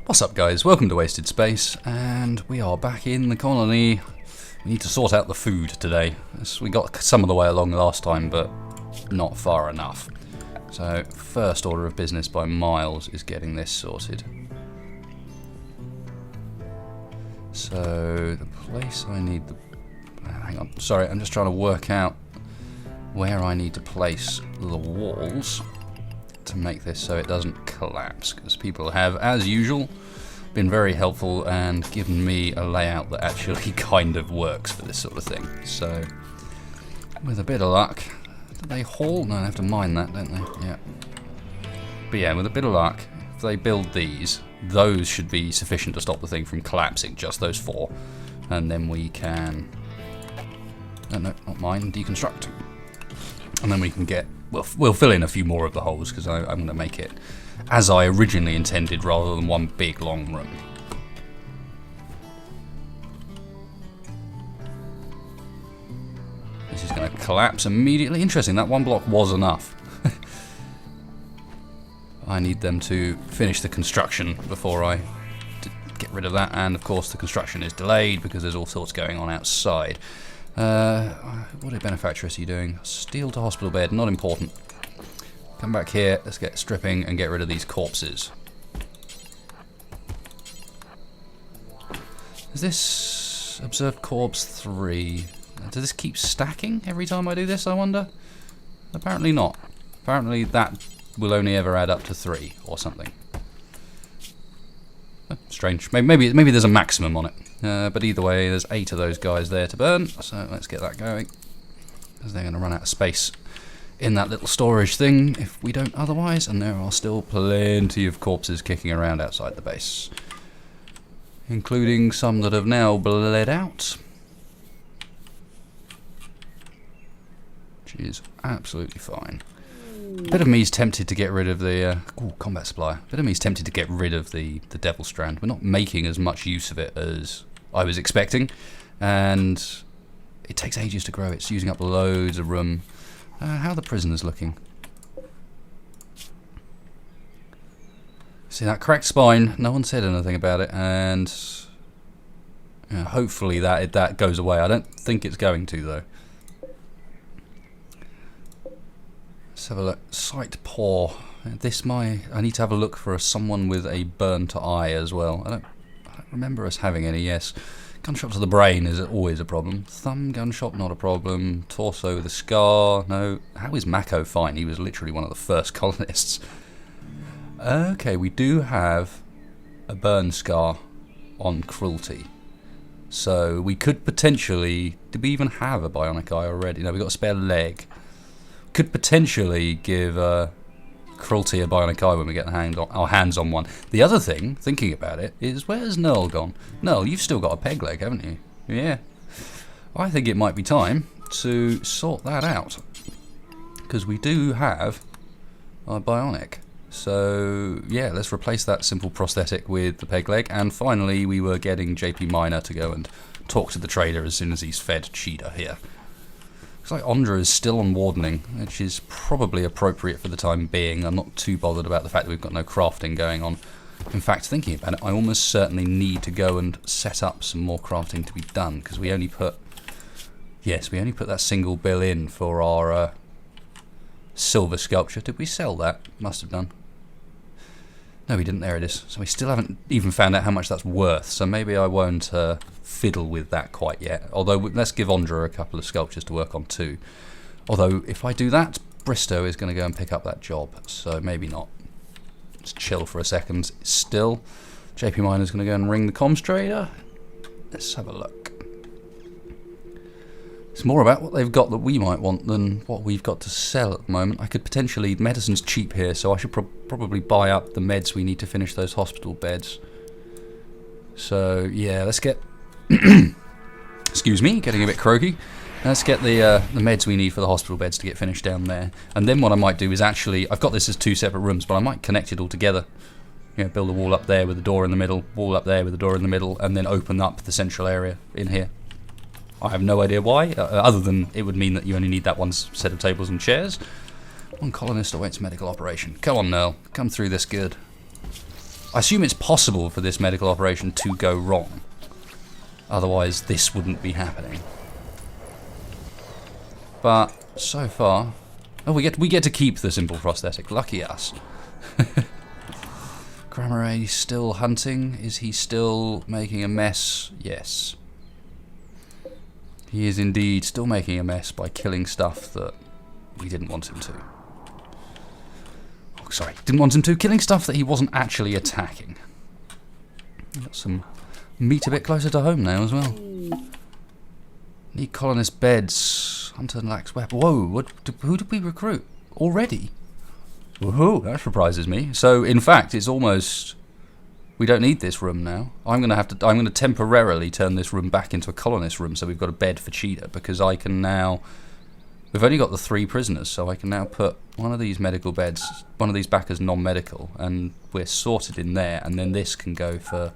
What's up, guys? Welcome to Wasted Space, and we are back in the colony. We need to sort out the food today. We got some of the way along last time, but not far enough. So, first order of business by miles is getting this sorted. So, the place I need the... Hang on, sorry, I'm just trying to work out where I need to place the walls to make this so it doesn't collapse, because people have, as usual, been very helpful and given me a layout that actually kind of works for this sort of thing. So, with a bit of luck, do they haul? No, they have to mine that, don't they? Yeah. But yeah, with a bit of luck, if they build these, those should be sufficient to stop the thing from collapsing, just those four. And then we can... Oh, no, not mine, deconstruct. And then we can get... We'll fill in a few more of the holes, because I'm going to make it as I originally intended, rather than one big long room. This is going to collapse immediately. Interesting, that one block was enough. I need them to finish the construction before I get rid of that, and of course the construction is delayed because there's all sorts going on outside. What a benefactress are you doing? Steel to hospital bed, not important. Come back here, let's get stripping and get rid of these corpses. Is this observed corpse 3? Does this keep stacking every time I do this, I wonder? Apparently not. Apparently that will only ever add up to 3 or something. Strange. Maybe there's a maximum on it. But either way, there's 8 of those guys there to burn, so let's get that going. Because they're going to run out of space in that little storage thing if we don't otherwise, and there are still plenty of corpses kicking around outside the base. Including some that have now bled out. Which is absolutely fine. A bit of me is tempted to get rid of the combat supply. A bit of me is tempted to get rid of the Devil Strand. We're not making as much use of it as I was expecting, and it takes ages to grow. It's using up loads of room. How are the prisoners looking? See that cracked spine? No one said anything about it, and hopefully that goes away. I don't think it's going to, though. Let's have a look. Sight poor. I need to have a look for someone with a burnt eye as well. I don't remember us having any. Yes. Gunshot to the brain is always a problem. Thumb gunshot, not a problem. Torso with a scar, no. How is Mako fine? He was literally one of the first colonists. Okay, we do have a burn scar on cruelty. So we could potentially... Did we even have a bionic eye already? No, we got a spare leg. Could potentially give cruelty a bionic eye when we get our hands on one. The other thing, thinking about it, is where's Nerl gone? Nerl, you've still got a peg leg, haven't you? Yeah. I think it might be time to sort that out, because we do have our bionic. So yeah, let's replace that simple prosthetic with the peg leg. And finally, we were getting JP Minor to go and talk to the trader as soon as he's fed Cheetah here. Looks like Ondra is still on wardening, which is probably appropriate for the time being. I'm not too bothered about the fact that we've got no crafting going on. In fact, thinking about it, I almost certainly need to go and set up some more crafting to be done, because we only put... Yes, we only put that single bill in for our silver sculpture. Did we sell that? Must have done. No, we didn't. There it is. So we still haven't even found out how much that's worth, so maybe I won't fiddle with that quite yet. Although, let's give Ondra a couple of sculptures to work on too. Although, if I do that, Bristow is going to go and pick up that job, so maybe not. Let's chill for a second. Still, JP Minor's going to go and ring the comms trader. Let's have a look. It's more about what they've got that we might want than what we've got to sell at the moment. I could potentially... Medicine's cheap here, so I should probably buy up the meds we need to finish those hospital beds. So, yeah, let's get... Excuse me, getting a bit croaky. Let's get the meds we need for the hospital beds to get finished down there. And then what I might do is actually... I've got this as 2 separate rooms, but I might connect it all together. You know, build a wall up there with a door in the middle, wall up there with a door in the middle, and then open up the central area in here. I have no idea why, other than it would mean that you only need that one set of tables and chairs. One colonist awaits medical operation. Come on, Nerl. Come through this good. I assume it's possible for this medical operation to go wrong. Otherwise, this wouldn't be happening. But so far, oh, we get to keep the simple prosthetic. Lucky us. Grammar still hunting. Is he still making a mess? Yes. He is indeed still making a mess by killing stuff that we didn't want him to. Oh, sorry, didn't want him to. Killing stuff that he wasn't actually attacking. Got some meat a bit closer to home now as well. Need colonist beds. Hunter lacks weapon. Whoa, who did we recruit? Already? Woohoo, that surprises me. So, in fact, it's almost... We don't need this room now. I'm going to temporarily turn this room back into a colonist room so we've got a bed for Cheetah, because I can now... We've only got the 3 prisoners, so I can now put one of these medical beds, one of these back as non-medical, and we're sorted in there, and then this can go for...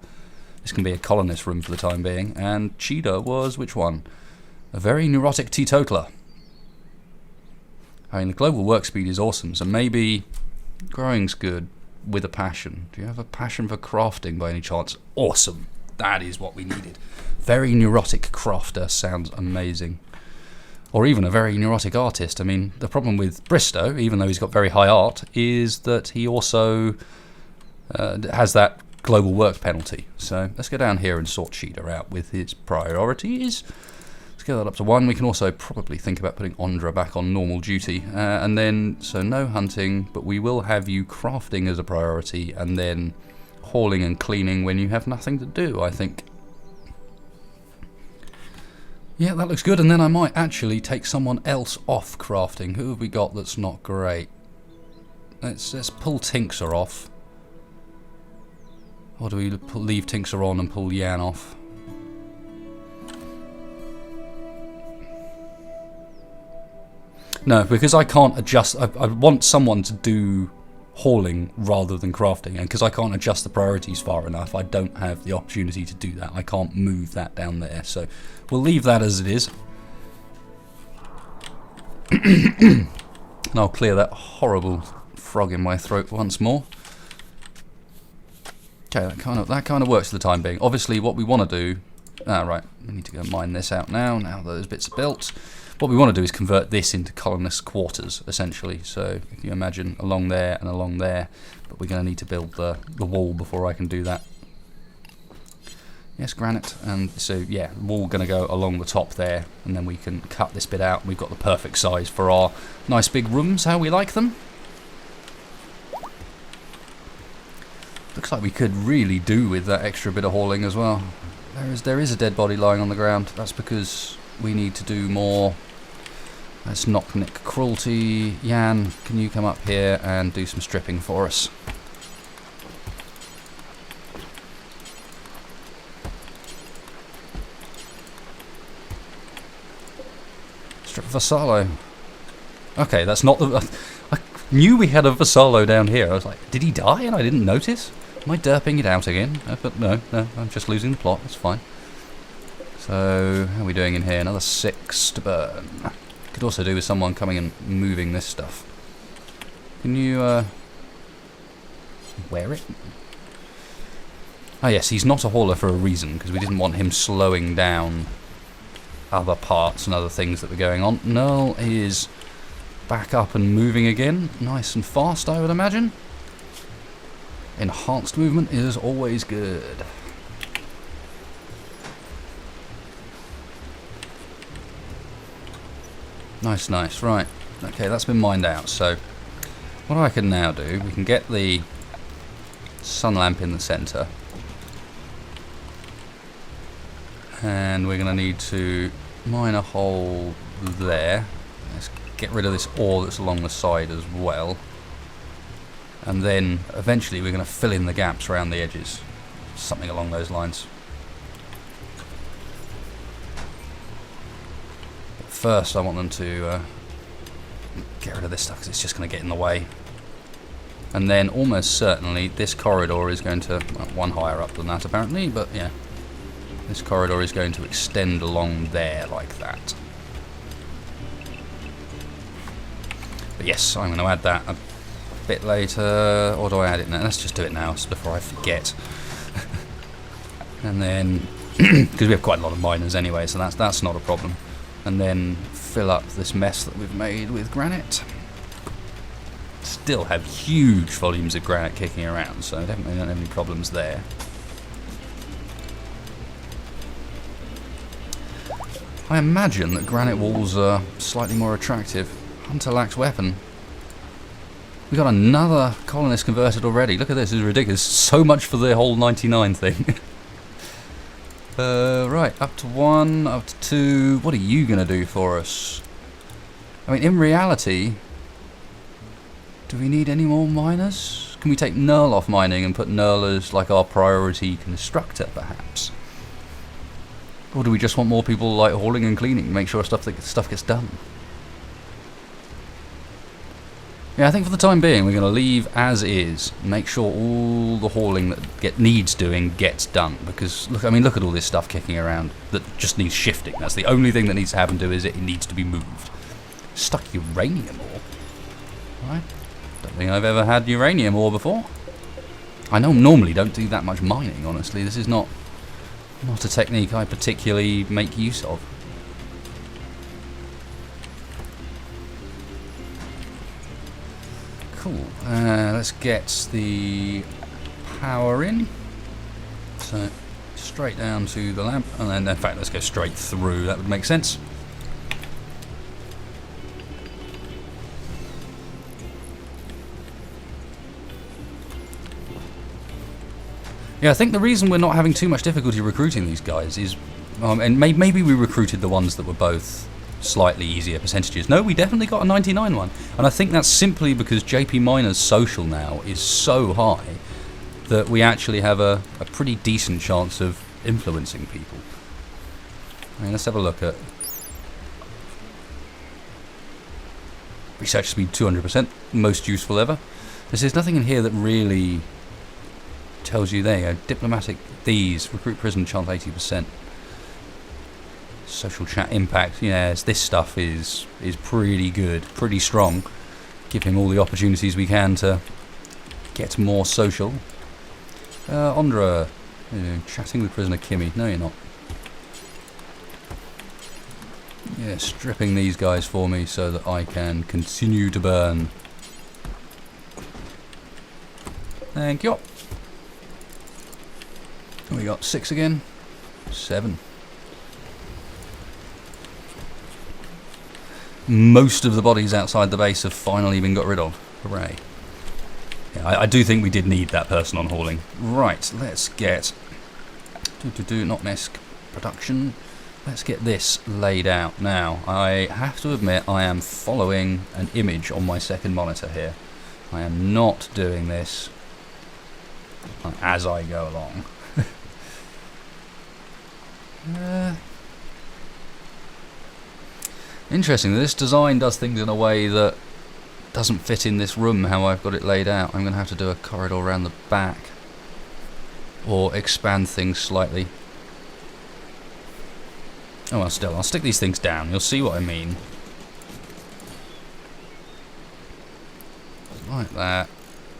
This can be a colonist room for the time being, and Cheetah was which one? A very neurotic teetotaler. I mean, the global work speed is awesome, so maybe growing's good with a passion. Do you have a passion for crafting by any chance? Awesome. That is what we needed. Very neurotic crafter sounds amazing. Or even a very neurotic artist. I mean, the problem with Bristow, even though he's got very high art, is that he also has that global work penalty. So let's go down here and sort Cheetah out with his priorities. Let's get that up to 1. We can also probably think about putting Ondra back on normal duty. And then, so no hunting, but we will have you crafting as a priority, and then hauling and cleaning when you have nothing to do, I think. Yeah, that looks good. And then I might actually take someone else off crafting. Who have we got that's not great? Let's pull Tinksor off. Or do we leave Tinksor on and pull Yan off? No, because I can't adjust. I want someone to do hauling rather than crafting, and because I can't adjust the priorities far enough, I don't have the opportunity to do that. I can't move that down there, so we'll leave that as it is. And I'll clear that horrible frog in my throat once more. Okay, that kind of works for the time being. Obviously, what we want to do... right, we need to go mine this out now that those bits are built. What we want to do is convert this into colonist quarters, essentially. So if you imagine along there and along there, but we're going to need to build the wall before I can do that. Yes, granite, and so yeah, wall going to go along the top there, and then we can cut this bit out, and we've got the perfect size for our nice big rooms, how we like them. Looks like we could really do with that extra bit of hauling as well. There is a dead body lying on the ground. That's because we need to do more. Let's knock Nick cruelty. Yan, can you come up here and do some stripping for us? Strip Vassallo. Okay, that's not the... I knew we had a Vassallo down here. I was like, did he die and I didn't notice? Am I derping it out again? But no, I'm just losing the plot. That's fine. So, how are we doing in here? Another 6 to burn. Could also do with someone coming and moving this stuff. Can you, wear it? Oh yes, he's not a hauler for a reason, because we didn't want him slowing down other parts and other things that were going on. Null is back up and moving again. Nice and fast, I would imagine. Enhanced movement is always good. Nice, nice. Right. Okay, that's been mined out. So, what I can now do, we can get the sun lamp in the centre. And we're going to need to mine a hole there. Let's get rid of this ore that's along the side as well. And then, eventually, we're going to fill in the gaps around the edges. Something along those lines. First, I want them to get rid of this stuff because it's just going to get in the way. And then, almost certainly, this corridor is going to... Well, one higher up than that, apparently, but yeah. This corridor is going to extend along there like that. But yes, I'm going to add that. bit later, or do I add it now? Let's just do it now, before I forget. And then, because we have quite a lot of miners anyway, so that's not a problem. And then fill up this mess that we've made with granite. Still have huge volumes of granite kicking around, so definitely don't have any problems there. I imagine that granite walls are slightly more attractive. Hunter lacks weapon. We got another colonist converted already. Look at this, this is ridiculous. So much for the whole 99 thing. Right, up to 1, up to 2. What are you going to do for us? I mean, in reality, do we need any more miners? Can we take Knurl off mining and put Knurl as like our priority constructor, perhaps? Or do we just want more people like hauling and cleaning, make sure stuff gets done? Yeah, I think for the time being we're going to leave as is. Make sure all the hauling that needs doing gets done. Because look, I mean, look at all this stuff kicking around that just needs shifting. That's the only thing that needs to happen to it needs to be moved. Stuck uranium ore. Right? Don't think I've ever had uranium ore before. I normally don't do that much mining. Honestly, this is not a technique I particularly make use of. Cool. Let's get the power in. So straight down to the lamp, and then in fact let's go straight through. That would make sense. Yeah, I think the reason we're not having too much difficulty recruiting these guys is, and maybe we recruited the ones that were both slightly easier percentages. No, we definitely got a 99 one, and I think that's simply because JP Miner's social now is so high that we actually have a pretty decent chance of influencing people. I mean, let's have a look at research speed 200%, most useful ever. There's nothing in here that really tells you there. Diplomatic, these recruit prison chance 80%. Social chat impact, yes, this stuff is pretty good, pretty strong. Give him all the opportunities we can to get more social. Ondra, chatting with prisoner Kimmy. No, you're not. Yeah, stripping these guys for me so that I can continue to burn. Thank you. We got 6 again. 7. Most of the bodies outside the base have finally been got rid of. Hooray. Yeah, I do think we did need that person on hauling. Right, let's get... not misc. Production. Let's get this laid out. Now, I have to admit I am following an image on my second monitor here. I am not doing this as I go along. Interesting, this design does things in a way that doesn't fit in this room how I've got it laid out. I'm going to have to do a corridor around the back or expand things slightly. Oh well, still, I'll stick these things down. You'll see what I mean.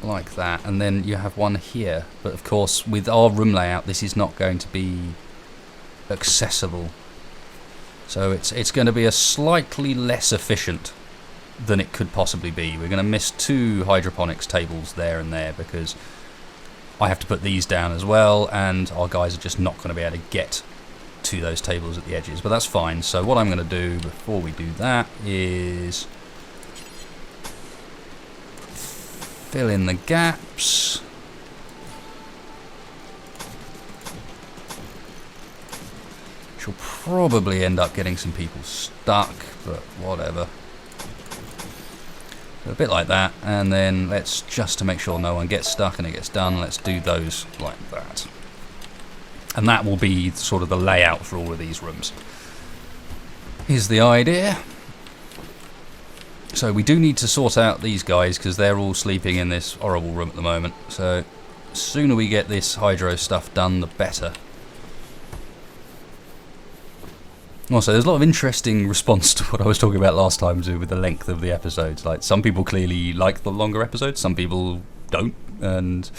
Like that, and then you have one here. But of course, with our room layout, this is not going to be accessible. So it's going to be a slightly less efficient than it could possibly be. We're going to miss 2 hydroponics tables there and there because I have to put these down as well, and our guys are just not going to be able to get to those tables at the edges. But that's fine. So what I'm going to do before we do that is fill in the gaps. She'll probably end up getting some people stuck, but whatever. So a bit like that, and then let's, just to make sure no one gets stuck and it gets done, let's do those like that. And that will be sort of the layout for all of these rooms. Here's the idea. So we do need to sort out these guys because they're all sleeping in this horrible room at the moment. So the sooner we get this hydro stuff done, the better. Also, there's a lot of interesting response to what I was talking about last time with the length of the episodes. Like, some people clearly like the longer episodes, some people don't, and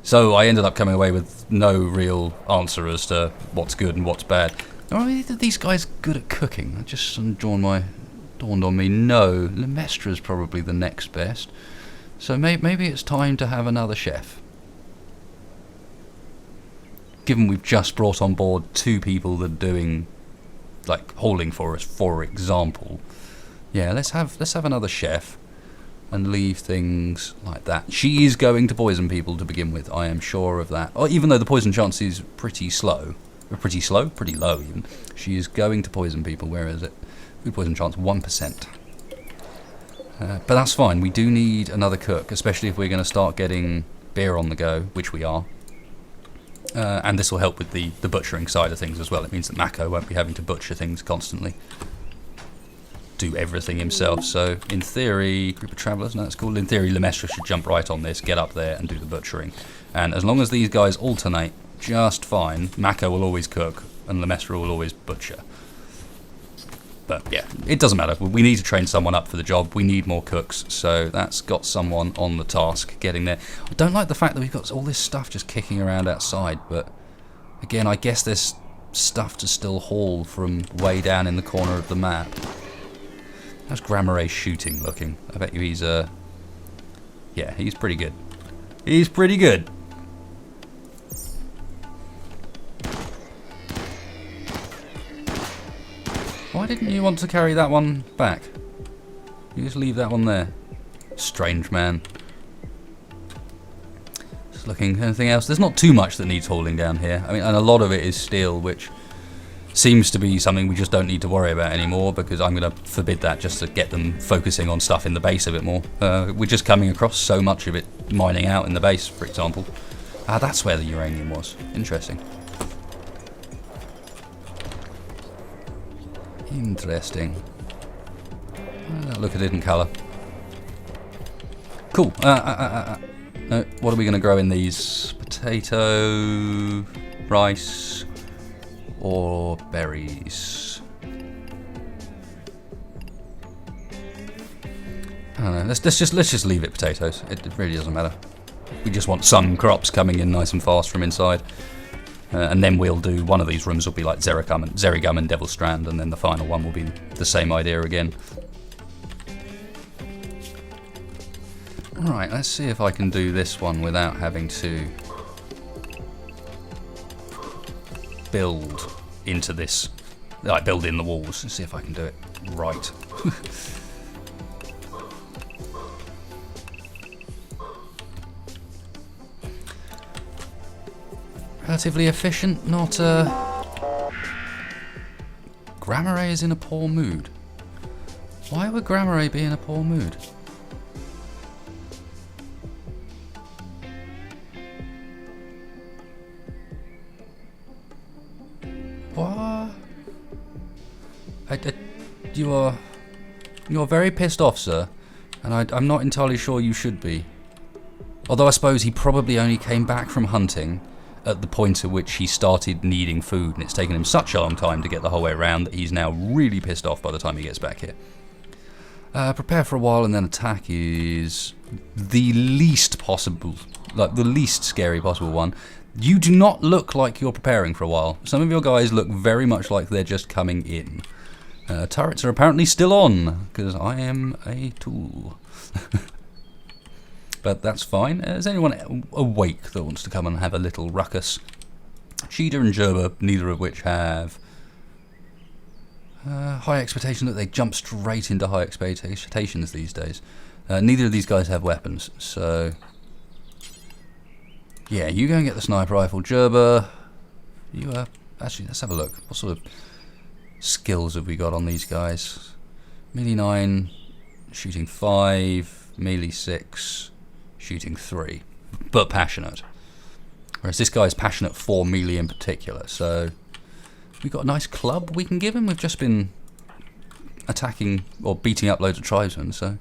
so I ended up coming away with no real answer as to what's good and what's bad. Are these guys good at cooking? That just dawned on me. No, Lemestra's probably the next best. So maybe it's time to have another chef. Given we've just brought on board 2 people that are doing, like, hauling for us, for example. Yeah, let's have another chef and leave things like that. She is going to poison people to begin with, I am sure of that. Or even though the poison chance is pretty low even. She is going to poison people. Where is it? Food poison chance 1%. But that's fine. We do need another cook, especially if we're going to start getting beer on the go, which we are. And this will help with the butchering side of things as well. It means that Mako won't be having to butcher things constantly. Do everything himself. So, in theory, group of travellers, no, that's cool. In theory, Lemestra should jump right on this, get up there and do the butchering. And as long as these guys alternate just fine, Mako will always cook and Lemestra will always butcher. But yeah, it doesn't matter. We need to train someone up for the job. We need more cooks, so that's got someone on the task getting there. I don't like the fact that we've got all this stuff just kicking around outside, but again, I guess there's stuff to still haul from way down in the corner of the map. How's Grammare shooting looking? I bet you he's yeah, he's pretty good. He's pretty good. Why didn't you want to carry that one back? You just leave that one there. Strange man. Just looking, anything else? There's not too much that needs hauling down here. I mean, and a lot of it is steel, which seems to be something we just don't need to worry about anymore, because I'm going to forbid that just to get them focusing on stuff in the base a bit more. We're just coming across so much of it mining out in the base, for example. Ah, that's where the uranium was. Interesting. Interesting. Look at it in colour. Cool. No, what are we going to grow in these? Potato, rice, or berries? I don't know. Let's just leave it potatoes. It really doesn't matter. We just want some crops coming in nice and fast from inside. And then we'll do, one of these rooms will be like Zerigum and Devil's Strand, and then the final one will be the same idea again. Alright, let's see if I can do this one without having to build into this, like build in the walls. Let's see if I can do it right. Relatively efficient, not Grammare is in a poor mood. Why would Grammare be in a poor mood? What? You're very pissed off, sir, and I'm not entirely sure you should be. Although I suppose he probably only came back from hunting at the point at which he started needing food, and it's taken him such a long time to get the whole way around that he's now really pissed off by the time he gets back here. Prepare for a while and then attack is the least possible, like the least scary possible one. You do not look like you're preparing for a while. Some of your guys look very much like they're just coming in. Turrets are apparently still on, because I am a tool. But that's fine. Is anyone awake that wants to come and have a little ruckus? Cheetah and Gerber, neither of which have high expectation. That they jump straight into high expectations these days. Neither of these guys have weapons, so yeah, you go and get the sniper rifle. Gerber, you actually, let's have a look. What sort of skills have we got on these guys? Melee 9, shooting 5, melee 6. Shooting 3, but passionate. Whereas this guy's passionate for melee in particular. So we've got a nice club we can give him. We've just been attacking or beating up loads of tribesmen, so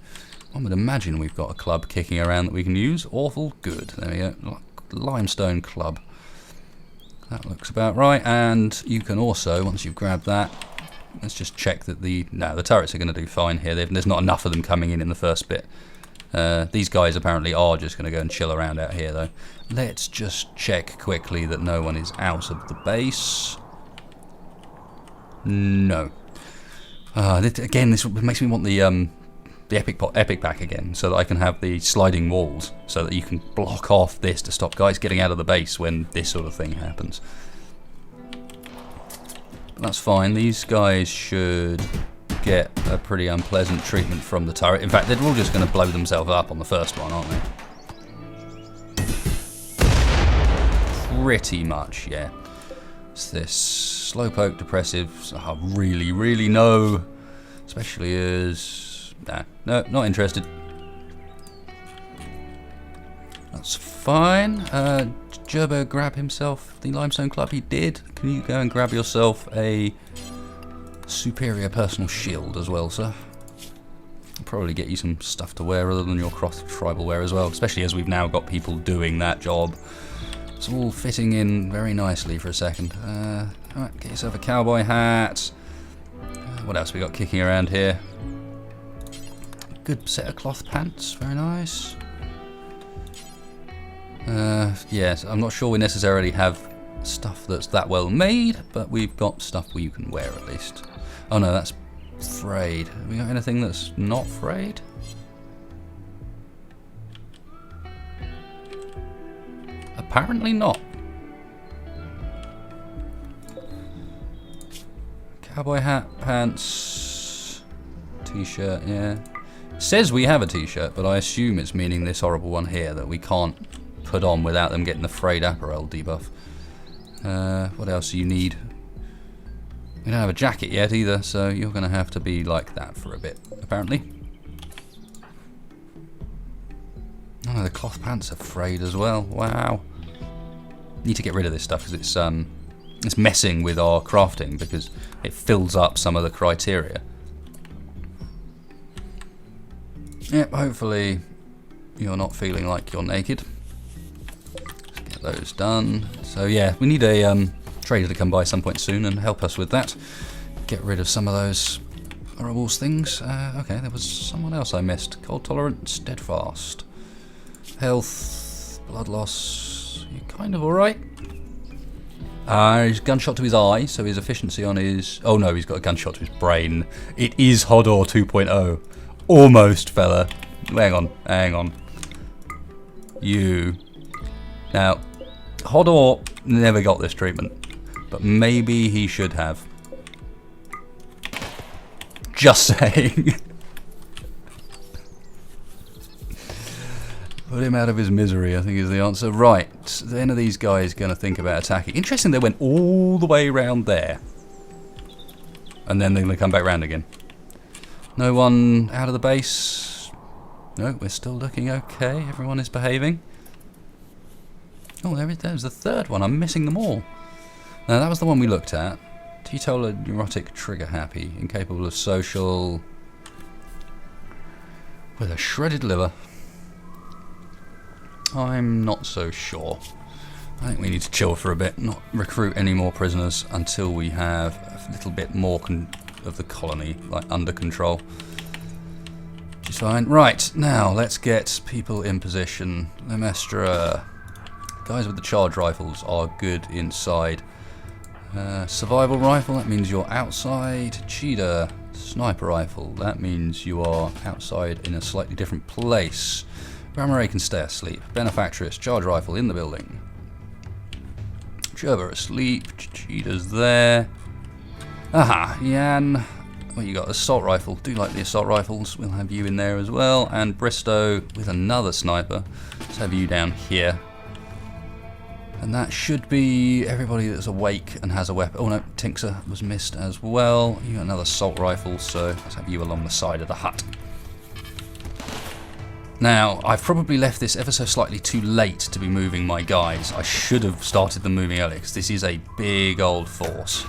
one would imagine we've got a club kicking around that we can use. Awful good. There we go. Limestone club. That looks about right, and you can also, once you've grabbed that, let's just check that the turrets are going to do fine here. There's not enough of them coming in the first bit. These guys apparently are just going to go and chill around out here, though. Let's just check quickly that no one is out of the base. No. Again, this makes me want the epic pack again, so that I can have the sliding walls, so that you can block off this to stop guys getting out of the base when this sort of thing happens. But that's fine. These guys should get a pretty unpleasant treatment from the turret. In fact, they're all just going to blow themselves up on the first one, aren't they? Pretty much, yeah. It's this slowpoke depressive. I really no, especially as no, not interested. That's fine. Gerbo grab himself the limestone club. He did. Can you go and grab yourself a superior personal shield as well, sir? I'll probably get you some stuff to wear other than your cross tribal wear as well, especially as we've now got people doing that job. It's all fitting in very nicely for a second. Alright, get yourself a cowboy hat. What else we got kicking around here? Good set of cloth pants, very nice. Yes, I'm not sure we necessarily have stuff that's that well made, but we've got stuff you can wear at least. Oh no, that's frayed. Have we got anything that's not frayed? Apparently not. Cowboy hat, pants, t-shirt, yeah. It says we have a t-shirt, but I assume it's meaning this horrible one here that we can't put on without them getting the frayed apparel debuff. What else do you need? We don't have a jacket yet either, so you're going to have to be like that for a bit, apparently. Oh no, the cloth pants are frayed as well. Wow. Need to get rid of this stuff because it's messing with our crafting because it fills up some of the criteria. Yep, hopefully you're not feeling like you're naked. Let's get those done. So yeah, we need a trader to come by some point soon and help us with that. Get rid of some of those horrible things. Okay, there was someone else I missed. Cold tolerant, steadfast. Health, blood loss. You kind of alright? He's gunshot to his eye, so his efficiency on his... Oh no, he's got a gunshot to his brain. It is Hodor 2.0. Almost, fella. Hang on. You. Now, Hodor never got this treatment, but maybe he should have. Just saying. Put him out of his misery, I think is the answer. Right, then are these guys going to think about attacking? Interesting, they went all the way around there. And then they're going to come back round again. No one out of the base? No, we're still looking okay. Everyone is behaving. Oh, there's the third one. I'm missing them all. Now, that was the one we looked at. Teetotaler, neurotic, trigger happy, incapable of social, with a shredded liver. I'm not so sure. I think we need to chill for a bit, not recruit any more prisoners until we have a little bit more of the colony under control. Which is fine. Right, now let's get people in position. Lemestra. Guys with the charge rifles are good inside. Survival rifle, that means you're outside. Cheetah. Sniper rifle, that means you are outside in a slightly different place. Ramaray can stay asleep. Benefactress, charge rifle in the building. Gerber asleep. Cheetah's there. Aha, Yan. What you got? Assault rifle. Do like the assault rifles. We'll have you in there as well. And Bristow with another sniper. Let's have you down here. And that should be everybody that's awake and has a weapon. Oh no, Tinker was missed as well. You got another assault rifle, so let's have you along the side of the hut. Now, I've probably left this ever so slightly too late to be moving my guys. I should have started them moving earlier, because this is a big old force.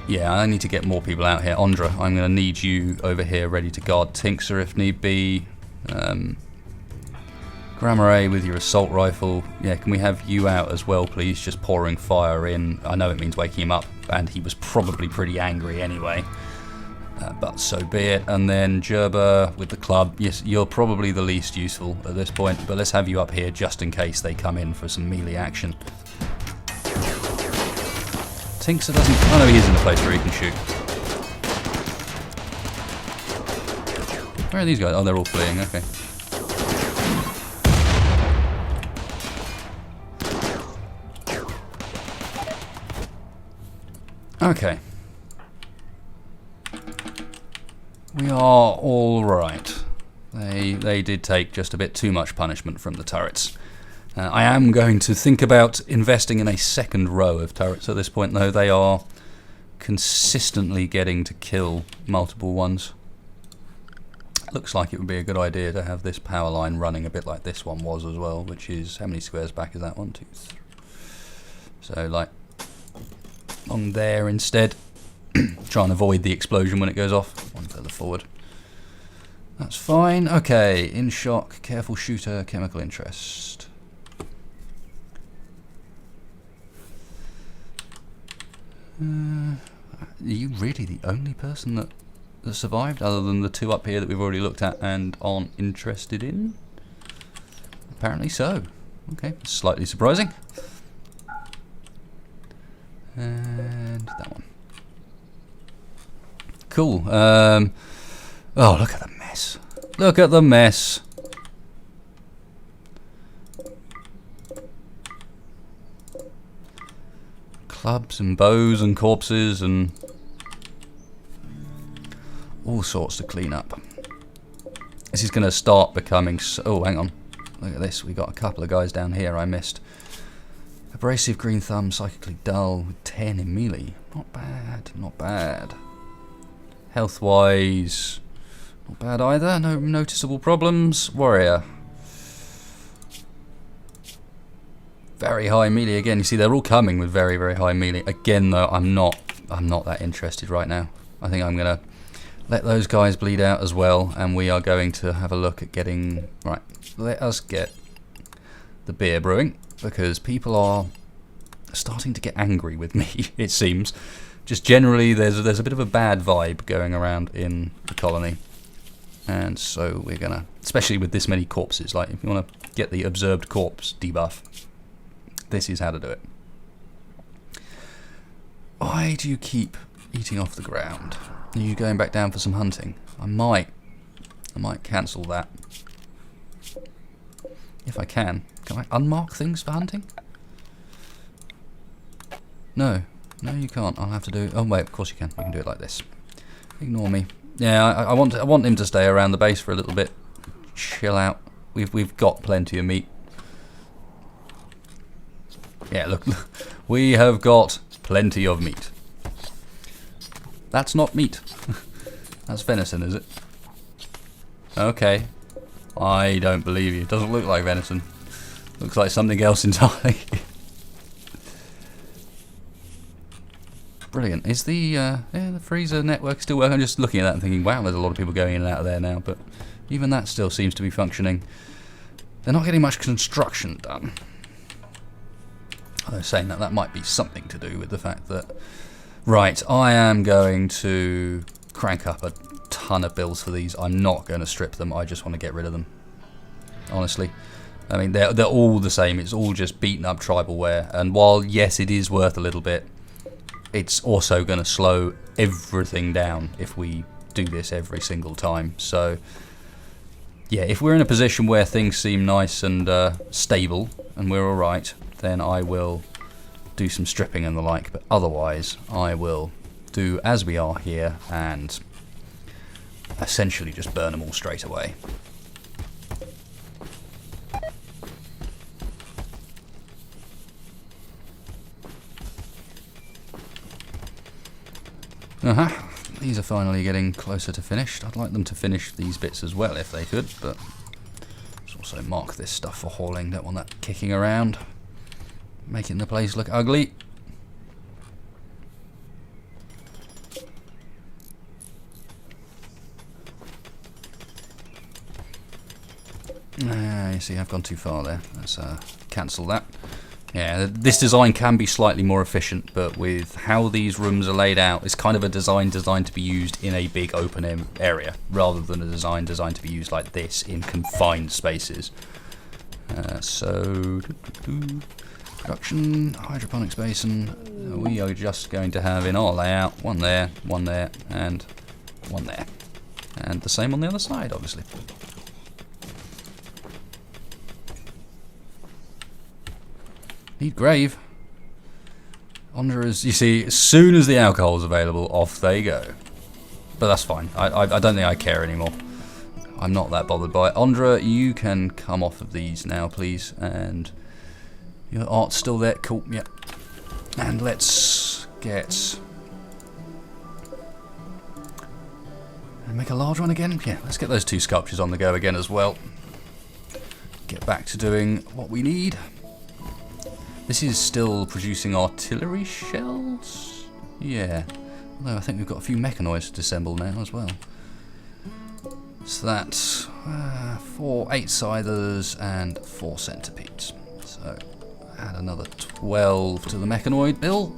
Yeah, I need to get more people out here. Ondra, I'm going to need you over here ready to guard Tinker if need be. Grammar with your assault rifle. Yeah, can we have you out as well, please? Just pouring fire in. I know it means waking him up, and he was probably pretty angry anyway. But so be it. And then Gerber with the club. Yes, you're probably the least useful at this point, but let's have you up here just in case they come in for some melee action. Tinkser doesn't... Oh no, he is in the place where he can shoot. Where are these guys? Oh, they're all fleeing, okay. Okay. We are all right. They did take just a bit too much punishment from the turrets. I am going to think about investing in a second row of turrets at this point, though. They are consistently getting to kill multiple ones. Looks like it would be a good idea to have this power line running a bit like this one was as well, which is... How many squares back is that? 1, 2, 3. So, like... on there instead. Try and avoid the explosion when it goes off. One further forward. That's fine. Okay, in shock, careful shooter, chemical interest. Are you really the only person that survived, other than the two up here that we've already looked at and aren't interested in? Apparently so. Okay, slightly surprising. And that one. Cool. Oh, look at the mess. Look at the mess. Clubs and bows and corpses and all sorts to clean up. This is going to start becoming... Oh, hang on. Look at this. We got a couple of guys down here I missed. Abrasive green thumb, psychically dull, with 10 in melee. Not bad, not bad. Health-wise, not bad either. No noticeable problems. Warrior. Very high melee again. You see, they're all coming with very, very high melee. Again, though, I'm not that interested right now. I think I'm gonna let those guys bleed out as well, and we are going to have a look at getting... Right, let us get the beer brewing, because people are starting to get angry with me, it seems. Just generally, there's a bit of a bad vibe going around in the colony. And so we're going to, especially with this many corpses, like if you want to get the observed corpse debuff, this is how to do it. Why do you keep eating off the ground? Are you going back down for some hunting? I might cancel that. If I can. Can I unmark things for hunting? No. No, you can't. I'll have to do... Oh, wait, of course you can. You can do it like this. Ignore me. Yeah, I want him to stay around the base for a little bit. Chill out. We've got plenty of meat. Yeah, look. We have got plenty of meat. That's not meat. That's venison, is it? Okay. I don't believe you. It doesn't look like venison. Looks like something else entirely. Brilliant. Is the freezer network still working? I'm just looking at that and thinking, wow, there's a lot of people going in and out of there now, but even that still seems to be functioning. They're not getting much construction done. I was saying that might be something to do with the fact that... Right, I am going to crank up a ton of bills for these. I'm not going to strip them. I just want to get rid of them. Honestly. I mean, they're all the same. It's all just beaten up tribalware. And while, yes, it is worth a little bit, it's also going to slow everything down if we do this every single time. So, yeah, if we're in a position where things seem nice and stable and we're alright, then I will do some stripping and the like. But otherwise, I will do as we are here and essentially just burn them all straight away. These are finally getting closer to finished. I'd like them to finish these bits as well if they could, but let's also mark this stuff for hauling. Don't want that kicking around, making the place look ugly. you see, I've gone too far there. Let's cancel that. Yeah, this design can be slightly more efficient, but with how these rooms are laid out, it's kind of a design designed to be used in a big open area, rather than a design designed to be used like this in confined spaces. Production, hydroponics basin, we are just going to have in our layout one there, and one there. And the same on the other side, obviously. Need grave. Ondra, you see, as soon as the alcohol's available, off they go. But that's fine. I don't think I care anymore. I'm not that bothered by it. Ondra, you can come off of these now, please. And your art's still there. Cool, yep. And let's get... And make a large one again? Yeah, let's get those 2 sculptures on the go again as well. Get back to doing what we need. This is still producing artillery shells? Yeah. Although I think we've got a few mechanoids to disassemble now as well. So that's 4 8 scythers and 4 centipedes. So add another 12 to the mechanoid bill.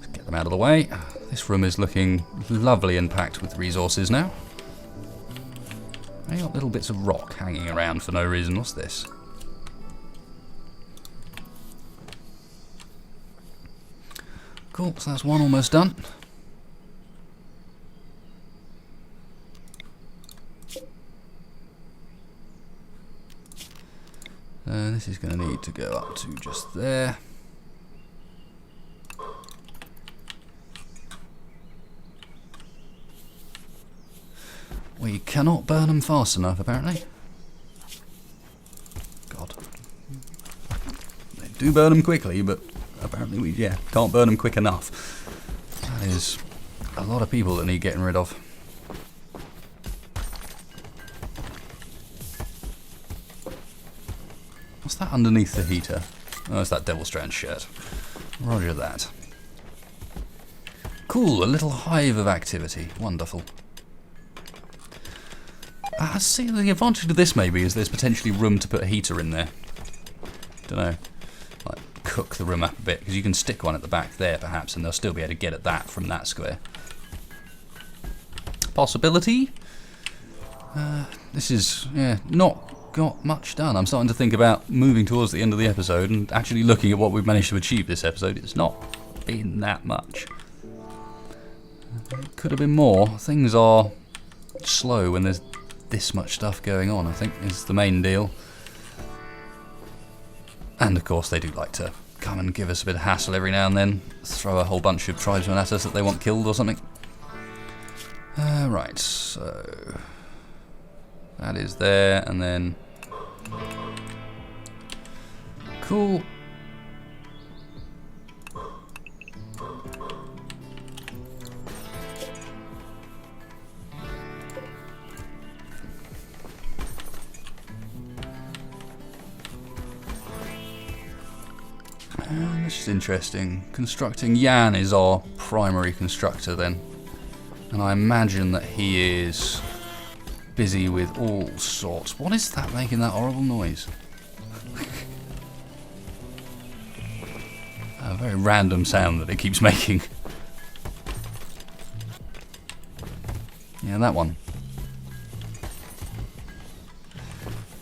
Let's get them out of the way. This room is looking lovely and packed with resources now. I got little bits of rock hanging around for no reason. What's this? Cool, so that's one almost done. This is going to need to go up to just there. We cannot burn them fast enough, apparently. God. They do burn them quickly, but apparently we, can't burn them quick enough. That is a lot of people that need getting rid of. What's that underneath the heater? Oh, it's that Devil Strand shirt. Roger that. Cool, a little hive of activity. Wonderful. I see the advantage of this maybe is there's potentially room to put a heater in there. Don't know, like cook the room up a bit, because you can stick one at the back there perhaps and they'll still be able to get at that from that square. Possibility? This is, not got much done. I'm starting to think about moving towards the end of the episode and actually looking at what we've managed to achieve this episode. It's not been that much. Could have been more. Things are slow when there's this much stuff going on, I think, is the main deal. And of course they do like to come and give us a bit of hassle every now and then, throw a whole bunch of tribesmen at us that they want killed or something. Right, so that is there, and then cool. This is interesting. Constructing Jan is our primary constructor then. And I imagine that he is busy with all sorts. What is that making that horrible noise? A very random sound that it keeps making. Yeah, that one.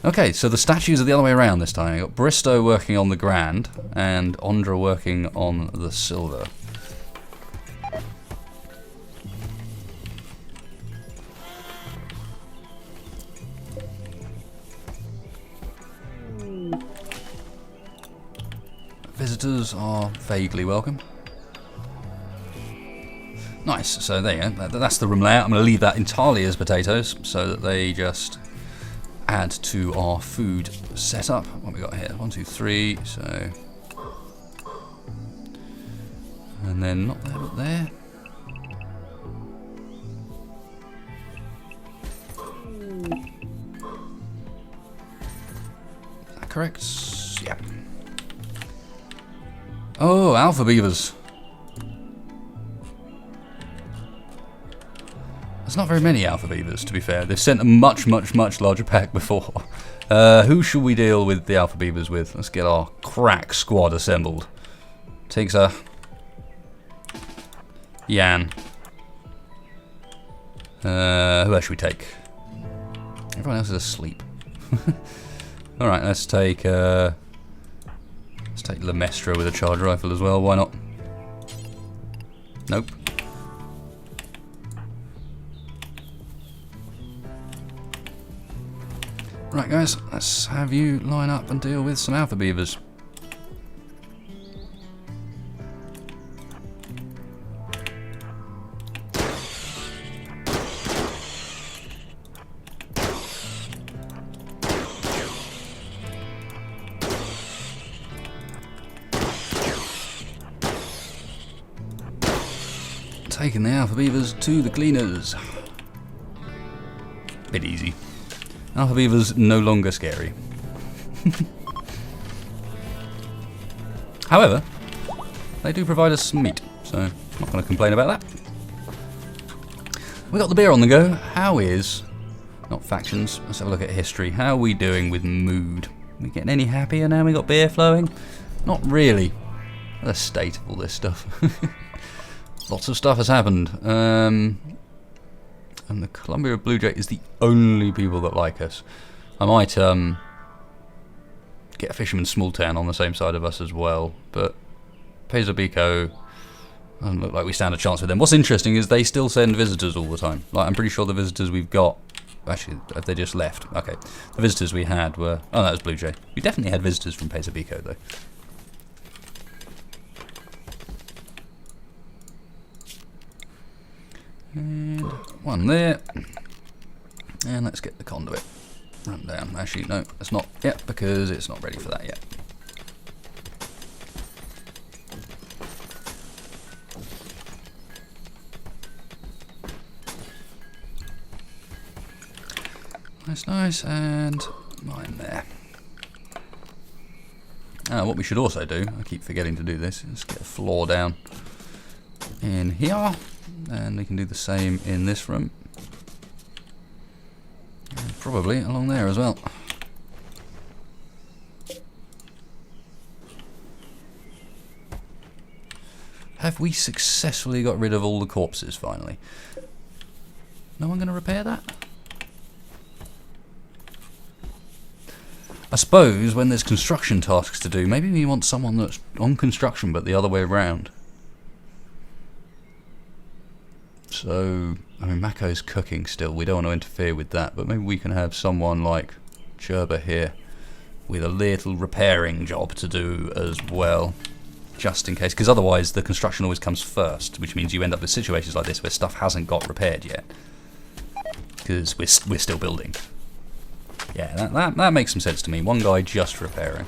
Okay, so the statues are the other way around this time. You've got Bristow working on the grand and Ondra working on the silver. Visitors are vaguely welcome. Nice, so there you go. That's the room layout. I'm going to leave that entirely as potatoes so that they just add to our food setup. What we got here? 1, 2, 3. So, and then not there, but there. Is that correct? Yeah. Oh, alpha beavers. There's not very many alpha beavers, to be fair. They've sent a much, much, much larger pack before. Who should we deal with the alpha beavers with? Let's get our crack squad assembled. Tigsa. Yan. Who else should we take? Everyone else is asleep. Alright, let's take Lemestra with a charge rifle as well, why not? Nope. Right guys, let's have you line up and deal with some alpha beavers. Taking the alpha beavers to the cleaners. Bit easy. Alpha beavers no longer scary. However, they do provide us some meat, so I'm not going to complain about that. We got the beer on the go. How is, not factions, let's have a look at history. How are we doing with mood? Are we getting any happier now we got beer flowing? Not really. What a state of all this stuff. Lots of stuff has happened. And the Columbia Blue Jay is the only people that like us. I might get a Fisherman's Small Town on the same side of us as well, but Pesabico doesn't look like we stand a chance with them. What's interesting is they still send visitors all the time. Like, I'm pretty sure the visitors we've got, actually, have they just left? Okay, the visitors we had were, oh, that was Blue Jay. We definitely had visitors from Pesabico though. And one there. And let's get the conduit run down. Actually, no, it's not yet because it's not ready for that yet. Nice, nice, and mine there. What we should also do, I keep forgetting to do this, is get a floor down in here. And we can do the same in this room. And probably along there as well. Have we successfully got rid of all the corpses finally? No one going to repair that? I suppose when there's construction tasks to do, maybe we want someone that's on construction but the other way around. So, I mean, Mako's cooking still, we don't want to interfere with that, but maybe we can have someone like Cherba here with a little repairing job to do as well, just in case, because otherwise the construction always comes first, which means you end up with situations like this where stuff hasn't got repaired yet, because we're still building. Yeah, that makes some sense to me. One guy just repairing.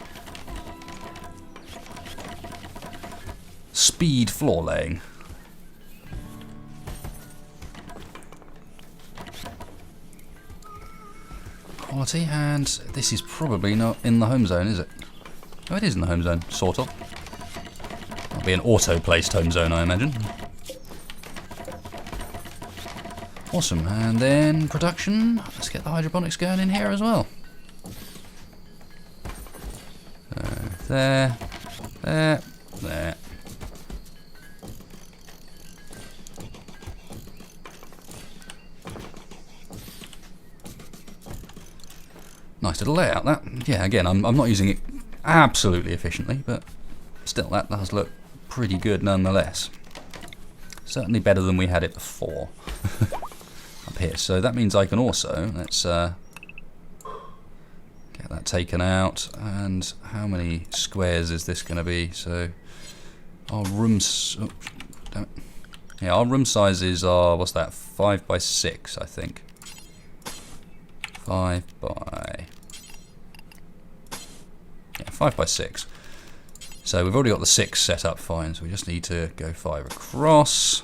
Speed floor laying. Quality, and this is probably not in the home zone, is it? Oh, it is in the home zone, sort of. That'll be an auto-placed home zone, I imagine. Awesome, and then production. Let's get the hydroponics going in here as well. There, there, there. Nice little layout, that. Yeah, again, I'm not using it absolutely efficiently, but still, that does look pretty good nonetheless. Certainly better than we had it before up here. So that means I can also, let's get that taken out. And how many squares is this going to be? So our rooms, oh, damn it. Yeah, our room sizes are, what's that, 5 by 6, I think. 5 by 6. So we've already got the 6 set up fine, so we just need to go 5 across,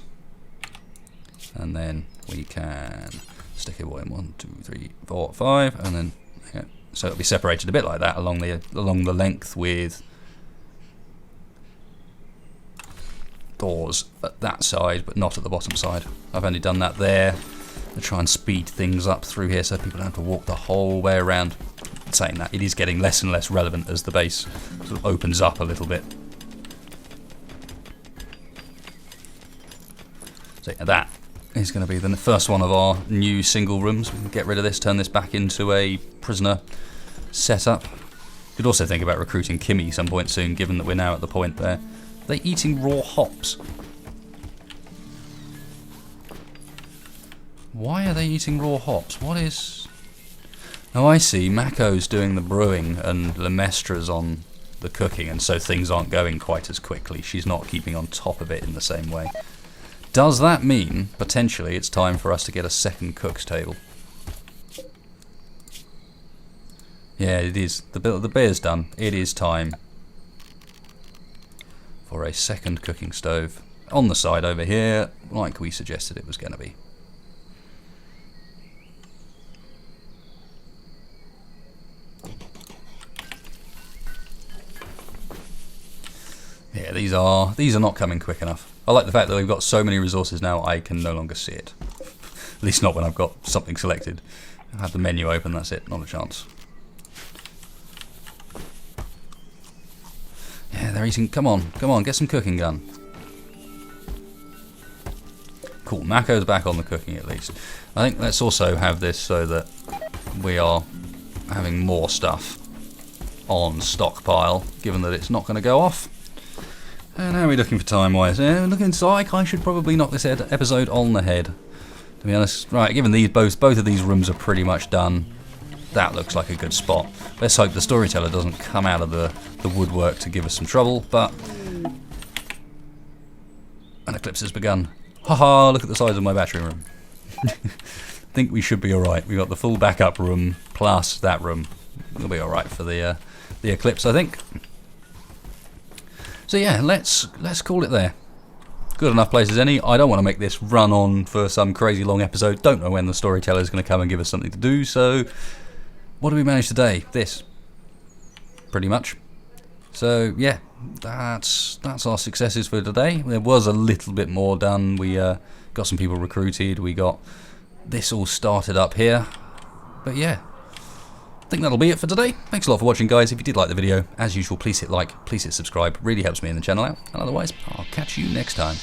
and then we can stick it in 1, 2, 3, 4, 5, and then yeah, so it'll be separated a bit like that along the length with doors at that side, but not at the bottom side. I've only done that there. to try and speed things up through here so people don't have to walk the whole way around. Saying that, it is getting less and less relevant as the base sort of opens up a little bit. So yeah, that is going to be the first one of our new single rooms. We can get rid of this, turn this back into a prisoner setup. Could also think about recruiting Kimmy some point soon, given that we're now at the point there. Are they eating raw hops? Why are they eating raw hops? What is... Oh, I see. Mako's doing the brewing and Lemestra's on the cooking, and so things aren't going quite as quickly. She's not keeping on top of it in the same way. Does that mean, potentially, it's time for us to get a second cook's table? Yeah, it is. The beer's done. It is time for a second cooking stove on the side over here, like we suggested it was going to be. Yeah, these are not coming quick enough. I like the fact that we've got so many resources now I can no longer see it. At least not when I've got something selected. I have the menu open, that's it, not a chance. Yeah, they're eating. Come on, get some cooking done. Cool, Mako's back on the cooking at least. I think let's also have this so that we are having more stuff on stockpile, given that it's not going to go off. And how are we looking for time-wise? Looking like I should probably knock this episode on the head, to be honest. Right, given these both of these rooms are pretty much done, that looks like a good spot. Let's hope the storyteller doesn't come out of the woodwork to give us some trouble, but... An eclipse has begun. Haha, look at the size of my battery room. I think we should be alright. We've got the full backup room plus that room. We'll be alright for the eclipse, I think. So yeah, let's call it there. Good enough place as any. I don't want to make this run on for some crazy long episode. Don't know when the storyteller is going to come and give us something to do, so... What did we manage today? This. Pretty much. So yeah, that's our successes for today. There was a little bit more done. We got some people recruited. We got this all started up here. But yeah, I think that'll be it for today. Thanks a lot for watching, guys. If you did like the video, as usual, please hit like, please hit subscribe. Really helps me in the channel out. And otherwise, I'll catch you next time.